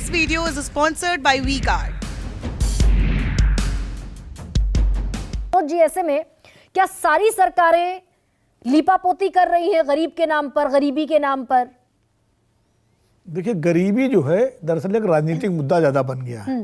This video is sponsored by V-Guard. तो जी ऐसे में क्या सारी सरकारें लीपापोती कर रही हैं गरीब के नाम पर, गरीबी के नाम पर? देखिए, गरीबी जो है दरअसल एक राजनीतिक मुद्दा ज्यादा बन गया है।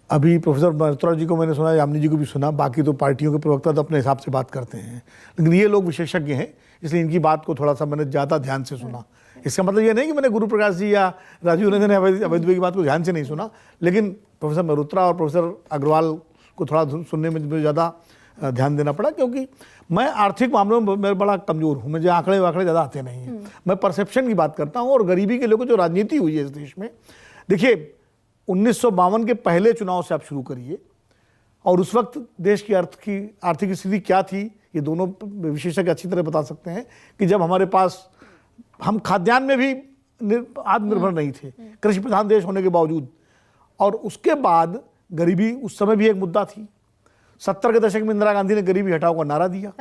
अभी प्रोफेसर मल्होत्रा जी को मैंने सुना, यामिनी जी को भी सुना, बाकी तो पार्टियों के प्रवक्ता तो अपने हिसाब से बात करते हैं, लेकिन ये लोग विशेषज्ञ हैं, इसलिए इनकी बात को थोड़ा सा मैंने ज़्यादा ध्यान से सुना। इसका मतलब ये नहीं कि मैंने गुरु प्रकाश जी या राजीव रंजन या अवैध दुबे की बात को ध्यान से नहीं सुना, लेकिन प्रोफेसर मल्होत्रा और प्रोफेसर अग्रवाल को थोड़ा सुनने में मुझे ज़्यादा ध्यान देना पड़ा, क्योंकि मैं आर्थिक मामलों में मैं बड़ा कमज़ोर हूँ, मुझे आंकड़े वाकड़े ज़्यादा आते नहीं हैं। मैं परसेप्शन की बात करता हूँ और गरीबी के लोगों जो राजनीति हुई है इस देश में। देखिए, 1952 के पहले चुनाव से आप शुरू करिए और उस वक्त देश की आर्थिक स्थिति क्या थी, ये दोनों विशेषज्ञ अच्छी तरह बता सकते हैं कि जब हमारे पास हम खाद्यान्न में भी आत्मनिर्भर नहीं थे, कृषि प्रधान देश होने के बावजूद, और उसके बाद गरीबी उस समय भी एक मुद्दा थी। 70 के दशक में इंदिरा गांधी ने गरीबी हटाओ का नारा दिया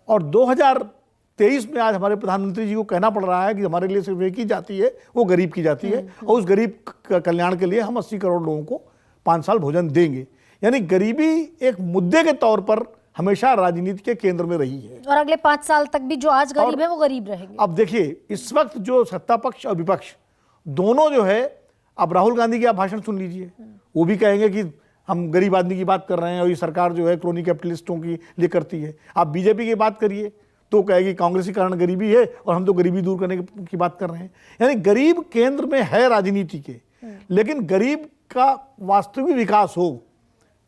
और 2023 में आज हमारे प्रधानमंत्री जी को कहना पड़ रहा है कि हमारे लिए सिर्फ एक ही जाति है, वो गरीब की जाति है, और उस गरीब कल्याण के लिए हम 80 करोड़ लोगों को 5 साल भोजन देंगे। यानी गरीबी एक मुद्दे के तौर पर हमेशा राजनीति के केंद्र में रही है और अगले 5 साल तक भी जो आज गरीब है वो गरीब रहेंगे। अब देखिए, इस वक्त जो सत्ता पक्ष और विपक्ष दोनों जो है, अब राहुल गांधी की आप भाषण सुन लीजिए, वो भी कहेंगे कि हम गरीब आदमी की बात कर रहे हैं और ये सरकार जो है क्रोनी कैपिटलिस्टों की लिए करती है। आप बीजेपी की बात करिए तो कहेगी कांग्रेस के कारण गरीबी है और हम तो गरीबी दूर करने की बात कर रहे हैं। यानी गरीब केंद्र में है राजनीति के, लेकिन गरीब का वास्तविक विकास हो,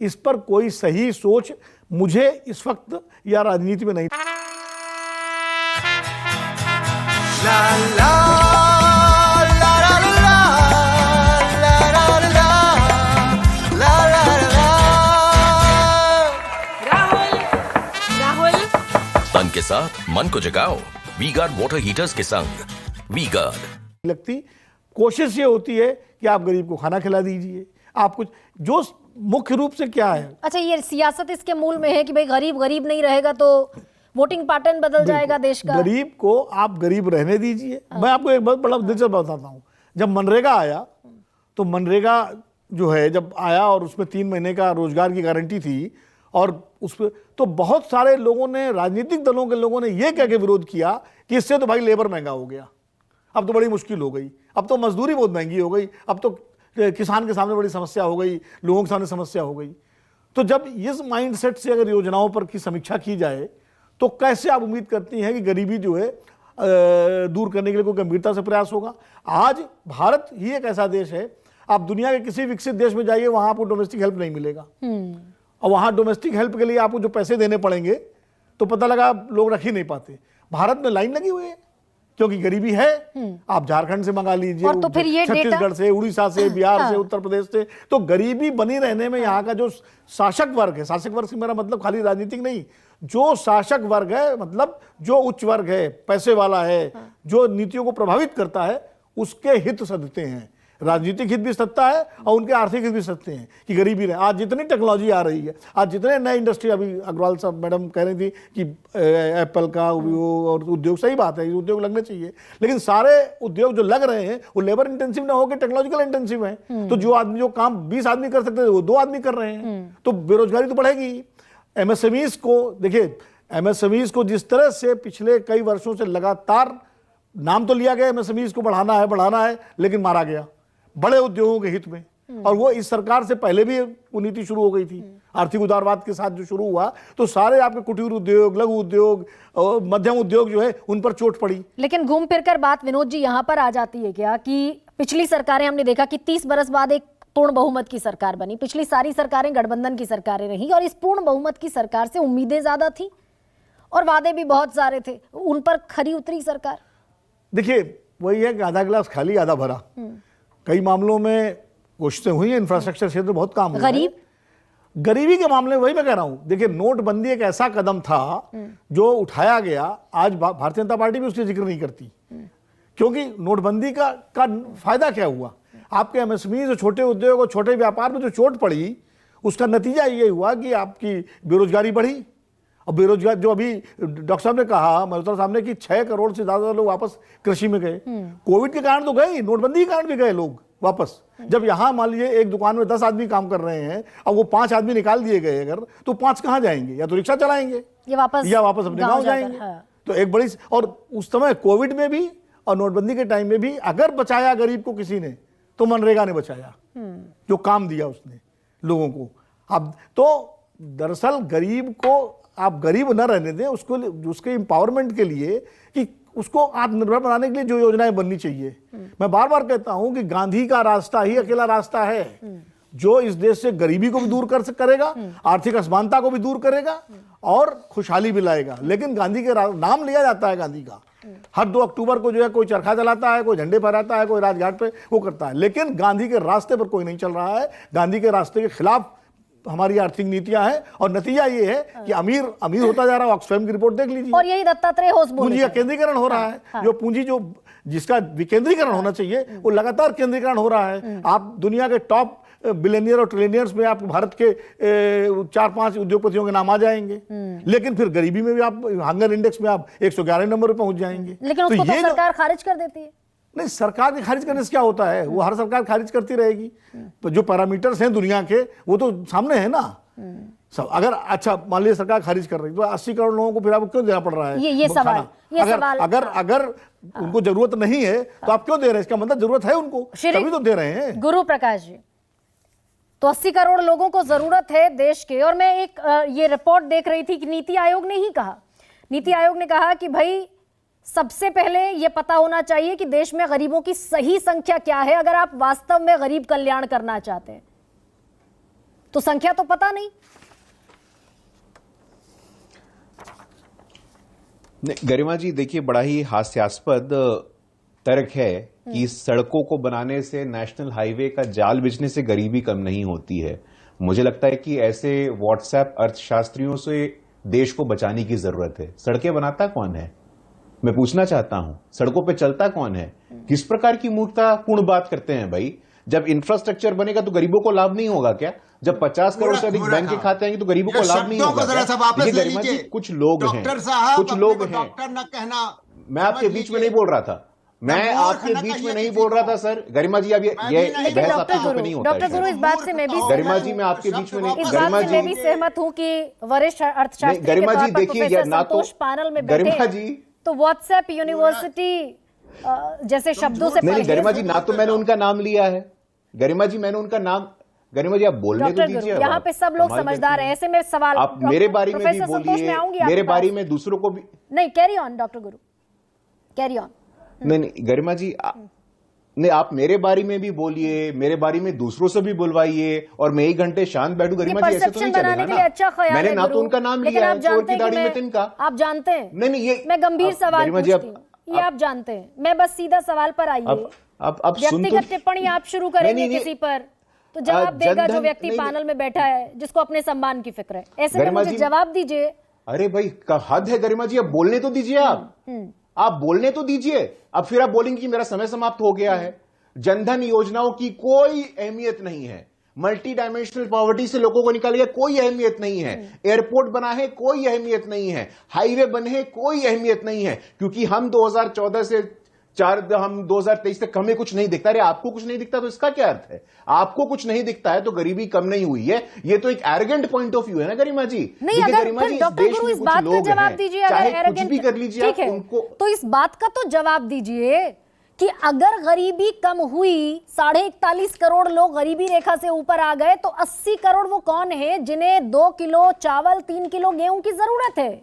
इस पर कोई सही सोच मुझे इस वक्त या राजनीति में नहीं। La la la la la la la la la la Rahul. तन के साथ मन को जगाओ वी-गार्ड वाटर हीटर्स के संग। वी-गार्ड लगती कोशिश ये होती है कि आप गरीब को खाना खिला दीजिए, आप कुछ जो मुख्य रूप से क्या है। अच्छा, ये सियासत इसके मूल में है कि भाई गरीब गरीब नहीं रहेगा तो वोटिंग पैटर्न बदल जाएगा देश का। गरीब को आप गरीब रहने दीजिए। मैं आपको एक बहुत बड़ा दिलचस्प बताता हूँ। जब मनरेगा आया तो मनरेगा जो है जब आया और उसमें 3 महीने का रोजगार की गारंटी थी, और उस पर तो बहुत सारे लोगों ने, राजनीतिक दलों के लोगों ने यह कह के विरोध किया कि इससे तो भाई लेबर महंगा हो गया, अब तो बड़ी मुश्किल हो गई, अब तो मजदूरी बहुत महंगी हो गई, अब तो किसान के सामने बड़ी समस्या हो गई, लोगों के सामने समस्या हो गई। तो जब इस माइंडसेट से अगर योजनाओं पर की समीक्षा की जाए तो कैसे आप उम्मीद करती हैं कि गरीबी जो है दूर करने के लिए कोई गंभीरता से प्रयास होगा? आज भारत ही एक ऐसा देश है, आप दुनिया के किसी विकसित देश में जाइए, वहां आपको डोमेस्टिक हेल्प नहीं मिलेगा, और वहां डोमेस्टिक हेल्प के लिए आपको जो पैसे देने पड़ेंगे तो पता लगा लोग रख ही नहीं पाते। भारत में लाइन लगी हुई है क्योंकि गरीबी है। आप झारखंड से मंगा लीजिए, और तो फिर ये छत्तीसगढ़ से, उड़ीसा से, बिहार से, उत्तर प्रदेश से, तो गरीबी बनी रहने में यहाँ का जो शासक वर्ग है, शासक वर्ग से मेरा मतलब खाली राजनीतिक नहीं, जो शासक वर्ग है, मतलब जो उच्च वर्ग है, पैसे वाला है, जो नीतियों को प्रभावित करता है, उसके हित सधते हैं। राजनीतिक हित भी सत्ता है और उनके आर्थिक हित भी सत्ते हैं कि गरीबी रहे। आज जितनी टेक्नोलॉजी आ रही है, आज जितने नए इंडस्ट्री, अभी अग्रवाल साहब मैडम कह रही थी कि एप्पल का वो और उद्योग, सही बात है, उद्योग लगने चाहिए, लेकिन सारे उद्योग जो लग रहे हैं वो लेबर इंटेंसिव ना होकर टेक्नोलॉजिकल इंटेंसिव है। तो जो आदमी, जो काम 20 आदमी कर सकते थे वो 2 आदमी कर रहे हैं, तो बेरोजगारी तो बढ़ेगी। एमएसएमईज को देखिए, एमएसएमईज को जिस तरह से पिछले कई वर्षों से लगातार नाम तो लिया गया एमएसएमईज को बढ़ाना है, लेकिन मारा गया बड़े उद्योगों के हित में। और वो इस सरकार से पहले भी वो नीति शुरू हो गई थी, आर्थिक उदारवाद के साथ जो शुरू हुआ, तो सारे आपके कुटीर उद्योग, लघु उद्योग, मध्यम उद्योग जो है उन पर चोट पड़ी। लेकिन घूम फिर कर बात विनोद जी यहाँ पर आ जाती है क्या कि पिछली सरकारें, हमने देखा कि 30 बरस बाद एक पूर्ण बहुमत की सरकार बनी, पिछली सारी सरकारें गठबंधन की सरकारें रही, और इस पूर्ण बहुमत की सरकार से उम्मीदें ज्यादा थी और वादे भी बहुत सारे थे, उन पर खरी उतरी सरकार। देखिए, वही है कि आधा गिलास खाली आधा भरा। कई मामलों में कोशिशें हुई हैं, इंफ्रास्ट्रक्चर क्षेत्र बहुत काम हुआ है। गरीबी के मामले में वही मैं कह रहा हूं। देखिए, नोटबंदी एक ऐसा कदम था जो उठाया गया, आज भारतीय जनता पार्टी भी उसका जिक्र नहीं करती, क्योंकि नोटबंदी का फायदा क्या हुआ? आपके एमएसएमई जो छोटे उद्योग और छोटे व्यापार में जो चोट पड़ी, उसका नतीजा ये हुआ कि आपकी बेरोजगारी बढ़ी। और बेरोजगार जो अभी डॉक्टर साहब ने कहा, मल्होत्रा साहब ने, कि 6 करोड़ से ज्यादा लोग वापस कृषि में गए। कोविड के कारण तो गए, नोटबंदी के कारण भी गए लोग वापस। जब यहाँ मान लीजिए एक दुकान में 10 आदमी काम कर रहे हैं, अब वो 5 आदमी निकाल दिए गए अगर, तो 5 कहाँ जाएंगे? या तो रिक्शा चलाएंगे या वापस अपने गाँव जाएंगे। हाँ। तो एक बड़ी, और उस समय कोविड में भी और नोटबंदी के टाइम में भी अगर बचाया गरीब को किसी ने, तो मनरेगा ने बचाया, जो काम दिया उसने लोगों को। अब तो दरअसल गरीब को आप गरीब न रहने दें, उसको उसके एम्पावरमेंट के लिए, कि उसको आत्मनिर्भर बनाने के लिए जो योजनाएं बननी चाहिए। मैं बार बार कहता हूं कि गांधी का रास्ता ही अकेला रास्ता है जो इस देश से गरीबी को भी दूर करेगा, आर्थिक असमानता को भी दूर करेगा और खुशहाली भी लाएगा। लेकिन गांधी के नाम लिया जाता है गांधी का, हर 2 अक्टूबर को जो है कोई चरखा जलाता है, कोई झंडे फहराता है, कोई राजघाट पे वो करता है, लेकिन गांधी के रास्ते पर कोई नहीं चल रहा है। गांधी के रास्ते के खिलाफ हमारी आर्थिक नीतियां हैं और नतीजा ये है कि अमीर अमीर होता जा रहा है। ऑक्सफैम की रिपोर्ट देख लीजिए। और यही दत्तात्रेय होश बोले, पूंजी का केंद्रीकरण हो रहा है। जो पूंजी जो जिसका विकेंद्रीकरण होना चाहिए वो लगातार केंद्रीकरण हो रहा है। आप दुनिया के टॉप बिलियनियर और ट्रिलियनियर्स में आप भारत के 4-5 उद्योगपतियों के नाम आ जाएंगे, लेकिन फिर गरीबी में भी आप हंगर इंडेक्स में आप 111 नंबर पर पहुंच जाएंगे। लेकिन उसको तो सरकार खारिज कर देती है। नहीं, सरकार के खारिज करने से क्या होता है? वो हर सरकार खारिज करती रहेगी। तो जो पैरामीटर्स हैं दुनिया के वो तो सामने है ना सब। अगर अच्छा मान लीजिए सरकार खारिज कर रही है तो 80 करोड़ लोगों को फिर आपको क्यों देना पड़ रहा है ये सवाल अगर उनको जरूरत नहीं है तो आप क्यों दे रहे हैं? इसका मतलब जरूरत है उनको, तभी तो दे रहे हैं। गुरु प्रकाश जी, तो 80 करोड़ लोगों को जरूरत है देश के। और मैं एक ये रिपोर्ट देख रही थी कि नीति आयोग ने ही कहा, नीति आयोग ने कहा कि भाई सबसे पहले यह पता होना चाहिए कि देश में गरीबों की सही संख्या क्या है। अगर आप वास्तव में गरीब कल्याण करना चाहते हैं तो संख्या तो पता नहीं। गरिमा जी देखिए, बड़ा ही हास्यास्पद तर्क है कि सड़कों को बनाने से, नेशनल हाईवे का जाल बिछने से गरीबी कम नहीं होती है। मुझे लगता है कि ऐसे व्हाट्सएप अर्थशास्त्रियों से देश को बचाने की जरूरत है। सड़कें बनाता कौन है? मैं पूछना चाहता हूं, सड़कों पे चलता कौन है? किस प्रकार की मूर्खतापूर्ण बात करते हैं भाई? जब इंफ्रास्ट्रक्चर बनेगा तो गरीबों को लाभ नहीं होगा क्या? जब 50 करोड़ से अधिक बैंक के खाते आएंगे तो गरीबों को लाभ नहीं होगा क्या? गरिमा जी, कुछ लोग हैं, कुछ लोग हैं, डॉक्टर न कहना। मैं आपके बीच में नहीं बोल रहा था, मैं आपके बीच में नहीं बोल रहा था सर। गरिमा जी, अब ये बहस आपके मुंह पे नहीं होता है। डॉक्टर गुरु, इस बात से मैं भी गरिमा जी, मैं आपके बीच में नहीं, इस बात से मैं भी सहमत हूं कि वरिष्ठ अर्थशास्त्री गरिमा जी देखिए, ना तो पैनल में गरिमा जी तो व्हाट्सएप यूनिवर्सिटी जैसे शब्दों से नहीं, गरिमा जी ना तो मैंने उनका नाम लिया है। गरिमा जी, मैंने उनका नाम, गरिमा जी आप बोलने तो दीजिए। यहाँ पे सब लोग समझदार हैं, ऐसे में सवाल आप मेरे बारे में भी बोलिए, मेरे बारे में दूसरों को भी नहीं। Carry on doctor Guru, carry on. नहीं गरिमा जी, नहीं आप मेरे बारे में भी बोलिए, मेरे बारे में दूसरों से भी बुलवाइए और मैं 1 घंटे शांत बैठूं। गरिमा जी ऐसे तो नहीं चलेगा ना। अच्छा ख्याल मैंने ना तो उनका नाम लिया है, चोर की दाढ़ी में तिनका। आप जानते हैं, नहीं ये मैं गंभीर सवाल पूछती हूं, ये आप जानते हैं। मैं बस सीधा सवाल पर आइए। अब व्यक्तिगत टिप्पणी आप शुरू करेंगे किसी पर तो जवाब देगा जो व्यक्ति पैनल में बैठा है, जिसको अपने सम्मान की फिक्र है। ऐसे में मुझे जवाब दीजिए। अरे भाई हद है गरिमा जी, अब बोलने तो दीजिए। आप बोलने तो दीजिए। अब फिर आप बोलेंगे कि मेरा समय समाप्त हो गया है। जनधन योजनाओं की कोई अहमियत नहीं है, मल्टी डायमेंशनल पॉवर्टी से लोगों को निकालेगा, कोई अहमियत नहीं है। एयरपोर्ट बना है, कोई अहमियत नहीं है। हाईवे बने हैं, कोई अहमियत नहीं है, क्योंकि हम 2014 से हम 2023 तक हमें कुछ नहीं दिखता। अरे आपको कुछ नहीं दिखता तो इसका क्या अर्थ है? आपको कुछ नहीं दिखता है तो गरीबी कम नहीं हुई है। ये तो एक एरोगेंट पॉइंट ऑफ व्यू है ना गरिमा जी। नहीं, अगर डॉक्टर गुरु इस बात का जवाब दीजिए, अगर एरोगेंट भी कर लीजिए ठीक है उनको, तो इस बात का तो जवाब दीजिए कि अगर गरीबी कम हुई, 41.5 करोड़ लोग गरीबी रेखा से ऊपर आ गए, तो 80 करोड़ वो कौन है जिन्हें 2 किलो चावल, 3 किलो गेहूं की जरूरत है?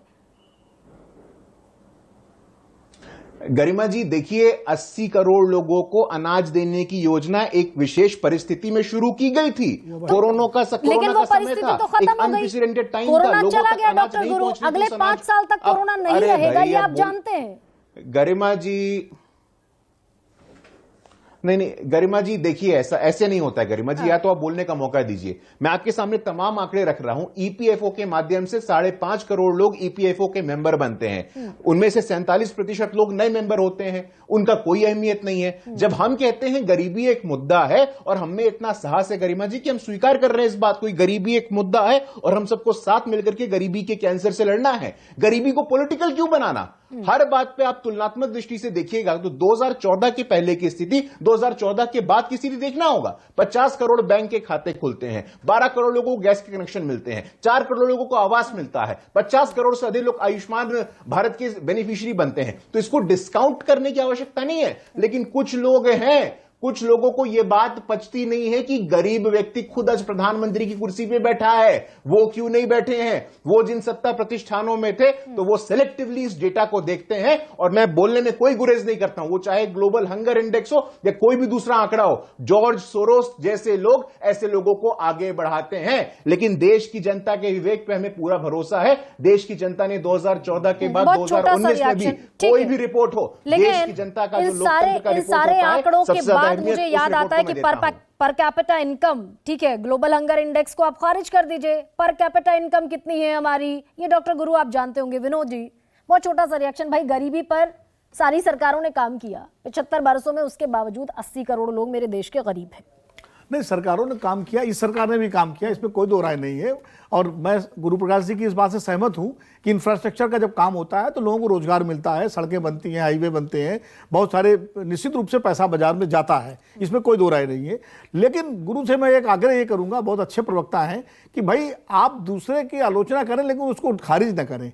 गरिमा जी देखिए, 80 करोड़ लोगों को अनाज देने की योजना एक विशेष परिस्थिति में शुरू की गई थी। कोरोना का समय था, तो खत्म हो गई। कोरोना चला गया डॉक्टर गुरु, अगले 5 साल तक कोरोना नहीं रहेगा, ये आप जानते हैं। गरिमा जी नहीं गरिमा जी देखिए, ऐसे नहीं होता है गरिमा जी। या तो आप बोलने का मौका दीजिए। मैं आपके सामने तमाम आंकड़े रख रहा हूं। ईपीएफओ के माध्यम से 5.5 करोड़ लोग ईपीएफओ के मेंबर बनते हैं। उनमें से 47% लोग नए मेंबर होते हैं, उनका कोई अहमियत नहीं है। जब हम कहते हैं गरीबी एक मुद्दा है, और हमें इतना साहस है गरिमा जी कि हम स्वीकार कर रहे हैं इस बात को, गरीबी एक मुद्दा है और हम सबको साथ मिलकर के गरीबी के कैंसर से लड़ना है। गरीबी को पॉलिटिकल क्यों बनाना? हर बात पे आप तुलनात्मक दृष्टि से देखिएगा तो 2014 के पहले की स्थिति, 2014 के बाद की स्थिति देखना होगा। 50 करोड़ बैंक के खाते खुलते हैं, 12 करोड़ लोगों को गैस के कनेक्शन मिलते हैं, 4 करोड़ लोगों को आवास मिलता है, 50 करोड़ से अधिक लोग आयुष्मान भारत के बेनिफिशियरी बनते हैं। तो इसको डिस्काउंट करने की आवश्यकता नहीं है, लेकिन कुछ लोग हैं, कुछ लोगों को यह बात पचती नहीं है कि गरीब व्यक्ति खुद आज प्रधानमंत्री की कुर्सी पे बैठा है, वो क्यों नहीं बैठे हैं। वो जिन सत्ता प्रतिष्ठानों में थे तो वो सिलेक्टिवली इस डेटा को देखते हैं, और मैं बोलने में कोई गुरेज नहीं करता हूं, वो चाहे ग्लोबल हंगर इंडेक्स हो या कोई भी दूसरा आंकड़ा हो, जॉर्ज सोरोस जैसे लोग ऐसे लोगों को आगे बढ़ाते हैं। लेकिन देश की जनता के विवेक पे हमें पूरा भरोसा है। देश की जनता ने 2014 के बाद बहुत छोटा सा 2019 में भी reaction, ठीक कोई है। भी रिपोर्ट हो, देश की जनता का जो लोकतंत्र का इन रिपोर्ट सारे होता है, आंकड़ों के सबसे ज्यादा बाद अहमियत मुझे उस याद रिपोर्ट आता है को कि मैं देता हूं। पर कैपिटा इनकम, ठीक है, ग्लोबल हंगर इंडेक्स को आप खारिज कर दीजिए, पर कैपिटा इनकम कितनी है हमारी, ये डॉक्टर गुरु आप जानते होंगे, विनोद जी बहुत छोटा सा रिएक्शन। भाई गरीबी पर सारी सरकारों ने काम किया 75 वर्षों में, उसके बावजूद 80 करोड़ लोग मेरे देश के गरीब हैं। नहीं, सरकारों ने काम किया, इस सरकार ने भी काम किया, इसमें कोई दो राय नहीं है। और मैं गुरु प्रकाश जी की इस बात से सहमत हूं कि इंफ्रास्ट्रक्चर का जब काम होता है तो लोगों को रोजगार मिलता है, सड़कें बनती हैं, हाईवे बनते हैं, बहुत सारे निश्चित रूप से पैसा बाजार में जाता है, इसमें कोई दो राय नहीं है। लेकिन गुरु से मैं एक आग्रह ये करूंगा, बहुत अच्छे प्रवक्ता हैं, कि भाई आप दूसरे की आलोचना करें लेकिन उसको खारिज न करें।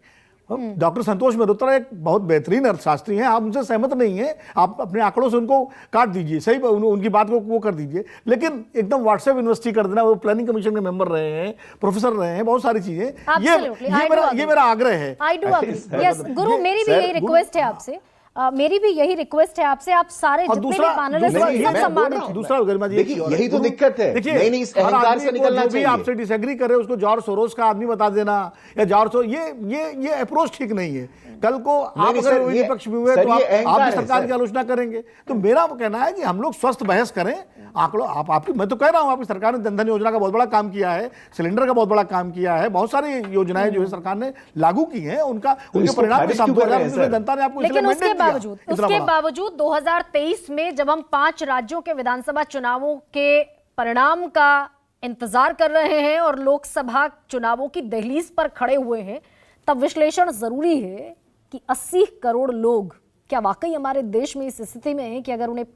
डॉक्टर संतोष मेहरोत्रा एक बहुत बेहतरीन अर्थशास्त्री हैं, आप उनसे सहमत नहीं हैं, आप अपने आंकड़ों से उनको काट दीजिए, सही उनकी बात को वो कर दीजिए, लेकिन एकदम व्हाट्सएप यूनिवर्सिटी कर देना, वो प्लानिंग कमीशन के मेंबर रहे हैं, प्रोफेसर रहे हैं, बहुत सारी चीजें, ये मेरा आग्रह है। आई डू अग्री, यस गुरु, मेरी भी यही रिक्वेस्ट है आपसे, मेरी भी यही रिक्वेस्ट है आपसे, आप सारे जितने भी पैनलिस्ट हैं सब सम्मानित हैं। दूसरा गरिमा जी, देखिए यही तो दिक्कत है। देखिए नहीं, इस अहंकार से निकलना चाहिए। आपसे डिसएग्री करे उसको जॉर्ज सोरोस का आदमी बता देना, या जॉर्ज सोरोस, ये अप्रोच ठीक नहीं है। कल को आप अगर विपक्ष में हुए तो आप भी सरकार की आलोचना करेंगे। तो मेरा कहना है कि हम लोग स्वस्थ बहस करें, आंकड़ों आपकी, मैं तो कह रहा हूं आपकी सरकार ने जनधन योजना का बहुत बड़ा काम किया है, सिलेंडर का बहुत बड़ा काम किया है, बहुत सारी योजनाएं जो है सरकार ने लागू की हैं, उनके परिणाम के साथ जनता ने आपको, लेकिन उसके बावजूद 2023 में जब हम 5 राज्यों के विधानसभा चुनावों के परिणाम का इंतजार कर रहे हैं और लोकसभा चुनावों की दहलीज पर खड़े हुए हैं, तब विश्लेषण जरूरी है कि 80 करोड़ लोग क्या वाकई हमारे देश में इस स्थिति में हैं कि अगर उन्हें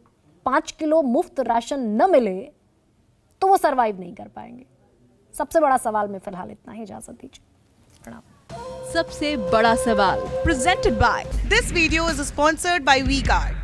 5 किलो मुफ्त राशन न मिले तो वो सरवाइव नहीं कर पाएंगे। सबसे बड़ा सवाल में फिलहाल इतना ही, इजाजत दीजिए, प्रणाम। सबसे बड़ा सवाल presented by, this video is sponsored by V guard.